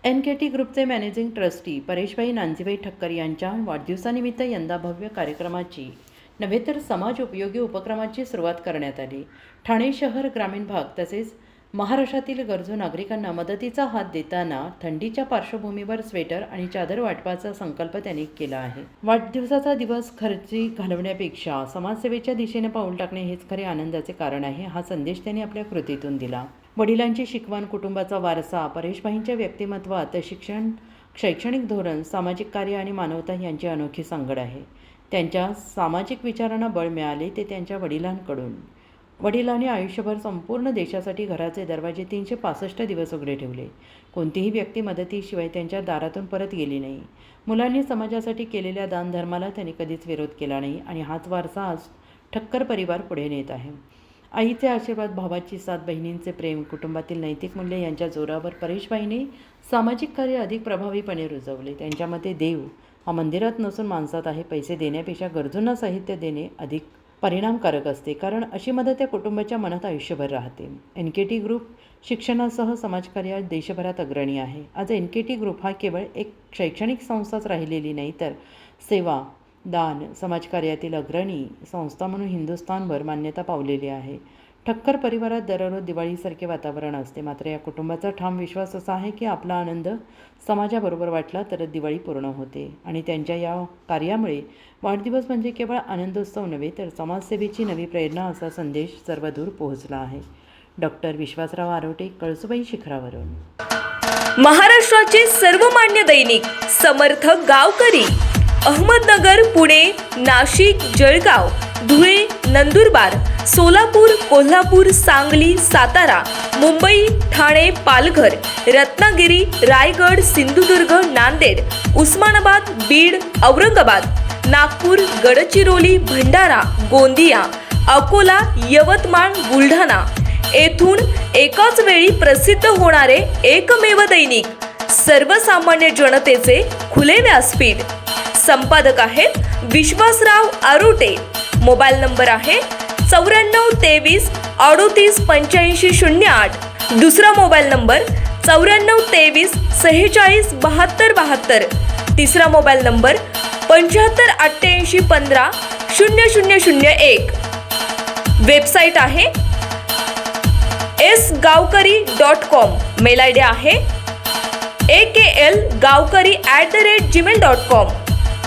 NKT ग्रुपचे managing trustee Pareshbhai Nanjibhai Thakkar यांच्या वाढदिवसानिमित्त यंदा भव्य कार्यक्रमाची नव्हे तर समाज उपयोगी उपक्रमाची सुरुवात करण्यात आली। ठाणे शहर, ग्रामीण भाग तसेच महाराष्ट्रातील गरजू नागरिकांना मदतीचा हात देताना थंडीच्या पार्श्वभूमीवर स्वेटर आणि चादर वाटपाचा संकल्प त्यांनी केला आहे। वाढदिवसाचा दिवस खर्ची घालवण्यापेक्षा समाजसेवेच्या दिशेने पाऊल टाकणे हेच खरे आनंदाचे कारण आहे, हा संदेश त्यांनी आपल्या कृतीतून दिला। वडिलांची शिकवण, कुटुंबाचा वारसा, परेशभाईंच्या व्यक्तिमत्वात शिक्षण, शैक्षणिक धोरण, सामाजिक कार्य आणि मानवता यांची अनोखी सांगड आहे। त्यांच्या सामाजिक विचारांना बळ मिळाले ते त्यांच्या वडिलांकडून। वडिलांनी आयुष्यभर संपूर्ण देशासाठी घराचे दरवाजे 365 दिवस उघडे ठेवले। कोणतीही व्यक्ती मदतीशिवाय त्यांच्या दारातून परत गेली नाही। मुलांनी समाजासाठी केलेल्या दानधर्माला त्यांनी कधीच विरोध केला नाही आणि हाच वारसा आज ठक्कर परिवार पुढे नेत आहे। आईचे आशीर्वाद, भावाची साथ, बहिणींचे प्रेम, कुटुंबातील नैतिक मूल्य यांच्या जोरावर परेशभाईंनी सामाजिक कार्य अधिक प्रभावीपणे रुजवले। त्यांच्या मते देव हा मंदिरात नसून माणसात आहे। पैसे देण्यापेक्षा गरजूंना साहित्य देणे अधिक परिणामकारक असते, कारण अशी मदत त्या कुटुंबाच्या मनात आयुष्यभर राहते। NKT ग्रुप शिक्षणासह समाजकार्यात देशभरात अग्रणी आहे। आज NKT ग्रुप हा केवळ एक शैक्षणिक संस्थाच राहिलेली नाही, तर सेवा, दान, समाजकार्यातील अग्रणी संस्था म्हणून हिंदुस्थानभर मान्यता पावलेली आहे। ठक्कर परिवारात दररोज दिवाळीसारखे वातावरण असते, मात्र या कुटुंबाचा ठाम विश्वास असा आहे की आपला आनंद समाजाबरोबर वाटला तरच दिवाळी पूर्ण होते आणि त्यांच्या या कार्यामुळे वाढदिवस म्हणजे केवळ आनंदोत्सव नव्हे तर समाजसेवेची नवी प्रेरणा असा संदेश सर्वदूर पोहोचला आहे। डॉक्टर विश्वासराव आरोटे, कळसुबाई शिखरावरून। महाराष्ट्राचे सर्वमान्य दैनिक समर्थ गावकरी, अहमदनगर, पुणे, नाशिक, जळगाव, धुळे, नंदुरबार, सोलापूर, कोल्हापूर, सांगली, सातारा, मुंबई, ठाणे, पालघर, रत्नागिरी, रायगड, सिंधुदुर्ग, नांदेड, उस्मानाबाद, बीड, औरंगाबाद, नागपूर, गडचिरोली, भंडारा, गोंदिया, अकोला, यवतमाळ, बुलढाणा येथून एकाच वेळी प्रसिद्ध होणारे एकमेव दैनिक, सर्वसामान्य जनतेचे खुले व्यासपीठ। संपादक आहेत विश्वासराव आरोटे। मोबाईल नंबर आहे 94 23 38 08। दुसरा मोबाईल नंबर 94 23 46 72 72। तिसरा मोबाईल नंबर 75 88 15 0001। वेबसाईट आहे sgavkari.com। मेल आयडी आहे aklgavkari@gmail.com।